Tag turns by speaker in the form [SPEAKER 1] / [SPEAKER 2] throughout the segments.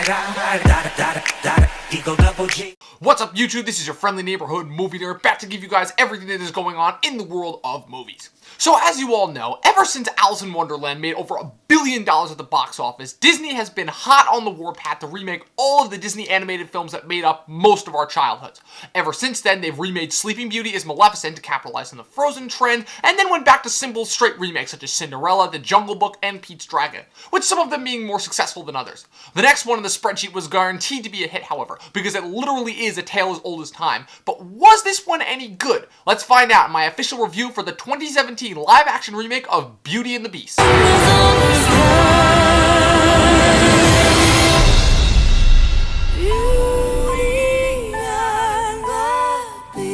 [SPEAKER 1] What's up, YouTube? This is your friendly neighborhood movie nerd, back to give you guys everything that is going on in the world of movies. So as you all know, ever since Alice in Wonderland made over $1 billion at the box office, Disney has been hot on the warpath to remake all of the Disney animated films that made up most of our childhoods. Ever since then, they've remade Sleeping Beauty as Maleficent to capitalize on the Frozen trend, and then went back to simple, straight remakes such as Cinderella, The Jungle Book, and Pete's Dragon, with some of them being more successful than others. The next one in the spreadsheet was guaranteed to be a hit, however, because it literally is a tale as old as time. But was this one any good? Let's find out in my official review for the 2017 live-action remake of Beauty and the Beast.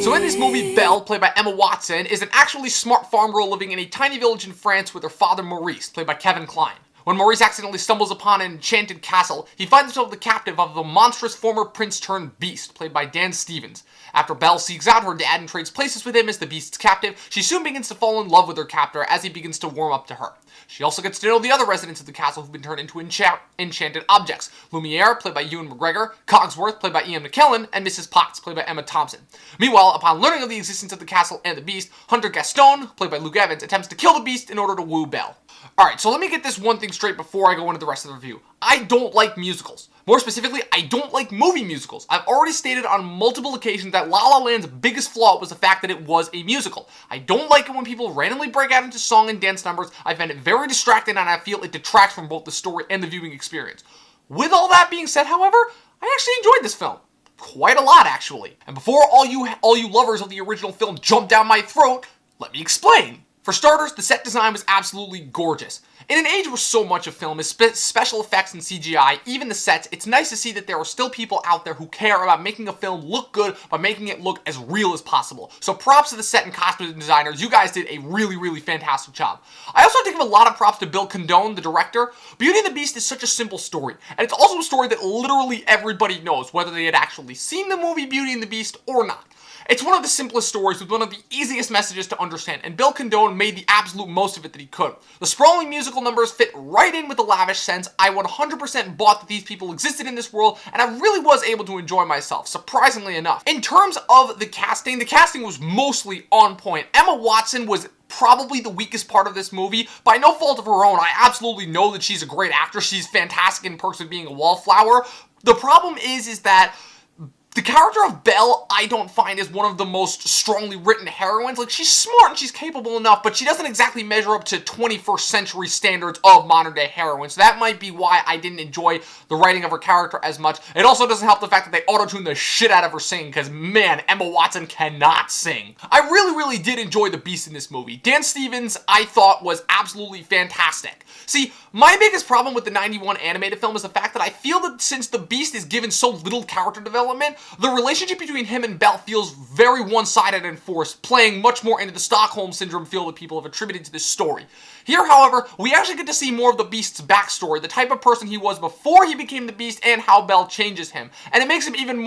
[SPEAKER 1] So in this movie, Belle, played by Emma Watson, is an actually smart farm girl living in a tiny village in France with her father Maurice, played by Kevin Kline. When Maurice accidentally stumbles upon an enchanted castle, he finds himself the captive of the monstrous former prince-turned-beast, played by Dan Stevens. After Belle seeks out her dad and trades places with him as the beast's captive, she soon begins to fall in love with her captor as he begins to warm up to her. She also gets to know the other residents of the castle who've been turned into enchanted objects. Lumiere, played by Ewan McGregor, Cogsworth, played by Ian McKellen, and Mrs. Potts, played by Emma Thompson. Meanwhile, upon learning of the existence of the castle and the beast, Hunter Gaston, played by Luke Evans, attempts to kill the beast in order to woo Belle. Alright, so let me get this one thing straight before I go into the rest of the review. I don't like musicals. More specifically, I don't like movie musicals. I've already stated on multiple occasions that La La Land's biggest flaw was the fact that it was a musical. I don't like it when people randomly break out into song and dance numbers. I find it very distracting and I feel it detracts from both the story and the viewing experience. With all that being said, however, I actually enjoyed this film. Quite a lot, actually. And before all you lovers of the original film jump down my throat, let me explain. For starters, the set design was absolutely gorgeous. In an age where so much of film is special effects and CGI, even the sets, it's nice to see that there are still people out there who care about making a film look good by making it look as real as possible. So props to the set and costume designers, you guys did a really fantastic job. I also have to give a lot of props to Bill Condon, the director. Beauty and the Beast is such a simple story, and it's also a story that literally everybody knows, whether they had actually seen the movie Beauty and the Beast or not. It's one of the simplest stories with one of the easiest messages to understand, and Bill Condon made the absolute most of it that he could. The sprawling musical numbers fit right in with the lavish sense. I 100% bought that these people existed in this world, and I really was able to enjoy myself, surprisingly enough. In terms of the casting was mostly on point. Emma Watson was probably the weakest part of this movie. By no fault of her own, I absolutely know that she's a great actress. She's fantastic in perks of being a wallflower. The problem is that the character of Belle, I don't find, is one of the most strongly written heroines. Like, she's smart and she's capable enough, but she doesn't exactly measure up to 21st century standards of modern day heroines. So that might be why I didn't enjoy the writing of her character as much. It also doesn't help the fact that they auto-tune the shit out of her singing, because man, Emma Watson cannot sing. I really did enjoy the Beast in this movie. Dan Stevens, I thought, was absolutely fantastic. See, my biggest problem with the 91 animated film is the fact that I feel that since the Beast is given so little character development, the relationship between him and Belle feels very one-sided and forced, playing much more into the Stockholm Syndrome feel that people have attributed to this story. Here, however, we actually get to see more of the Beast's backstory, the type of person he was before he became the Beast, and how Belle changes him. And it makes him an even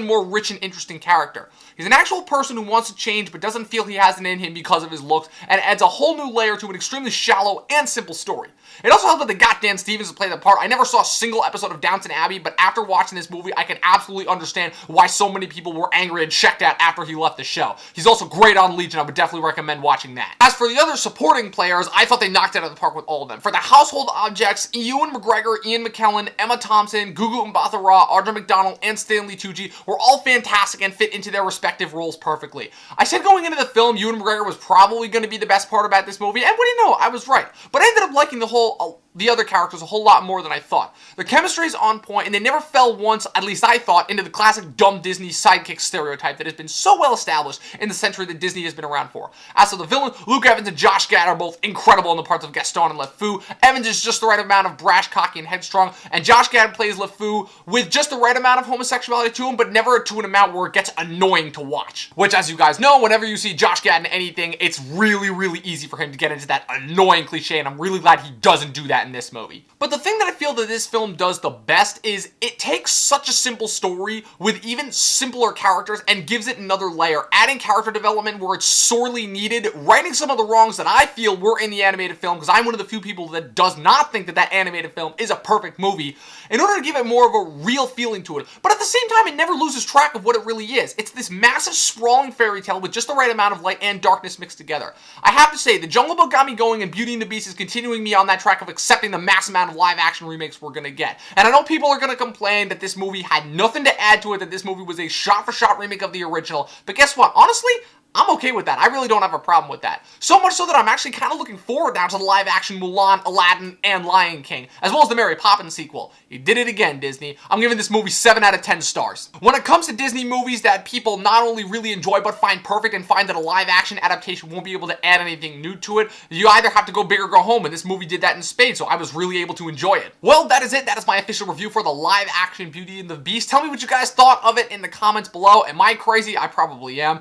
[SPEAKER 1] more rich and interesting character. He's an actual person who wants to change but doesn't feel he has it in him because of his looks, and adds a whole new layer to an extremely shallow and simple story. It also helped that they got Dan Stevens to play the part. I never saw a single episode of Downton Abbey, but after watching this movie, I can absolutely understand why so many people were angry and checked out after he left the show. He's also great on Legion. I would definitely recommend watching that. As for the other supporting players, I thought they knocked it out of the park with all of them. For the household objects, Ewan McGregor, Ian McKellen, Emma Thompson, Gugu Mbatha-Raw, Audra McDonald, and Stanley Tucci were all fantastic and fit into their respective roles perfectly. I said going into the film, Ewan McGregor was probably going to be the best part about this movie, and what do you know, I was right. But I ended up liking the other characters a whole lot more than I thought. The chemistry is on point, and they never fell once, at least I thought, into the classic dumb Disney sidekick stereotype that has been so well established in the century that Disney has been around for. As for the villain, Luke Evans and Josh Gad are both incredible in the parts of Gaston and LeFou. Evans is just the right amount of brash, cocky, and headstrong, and Josh Gad plays LeFou with just the right amount of homosexuality to him, but never to an amount where it gets annoying to watch. Which, as you guys know, whenever you see Josh Gad in anything, it's really easy for him to get into that annoying cliche, and I'm really glad he doesn't do that in this movie. But the thing that I feel that this film does the best is it takes such a simple story with even simpler characters and gives it another layer, adding character development where it's sorely needed, righting some of the wrongs that I feel were in the animated film, because I'm one of the few people that does not think that that animated film is a perfect movie, in order to give it more of a real feeling to it. But at the same time, it never loses track of what it really is. It's this massive, sprawling fairy tale with just the right amount of light and darkness mixed together. I have to say, The Jungle Book got me going, and Beauty and the Beast is continuing me on that track of accepting the mass amount of live-action remakes we're gonna get. And I know people are gonna complain that this movie had nothing to add to it, that this movie was a shot-for-shot remake of the original, but guess what? Honestly, I'm okay with that. I really don't have a problem with that. So much so that I'm actually kind of looking forward now to the live-action Mulan, Aladdin, and Lion King, as well as the Mary Poppins sequel. You did it again, Disney. I'm giving this movie 7 out of 10 stars. When it comes to Disney movies that people not only really enjoy but find perfect and find that a live-action adaptation won't be able to add anything new to it, you either have to go big or go home, and this movie did that in spades, so I was really able to enjoy it. Well, that is it. That is my official review for the live-action Beauty and the Beast. Tell me what you guys thought of it in the comments below. Am I crazy? I probably am.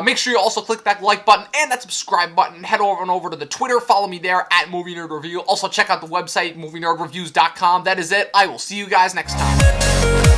[SPEAKER 1] Make sure you also click that like button and that subscribe button. Head over to the Twitter. Follow me there at Movie Nerd Review. Also check out the website, movienerdreviews.com. That is it. I will see you guys next time.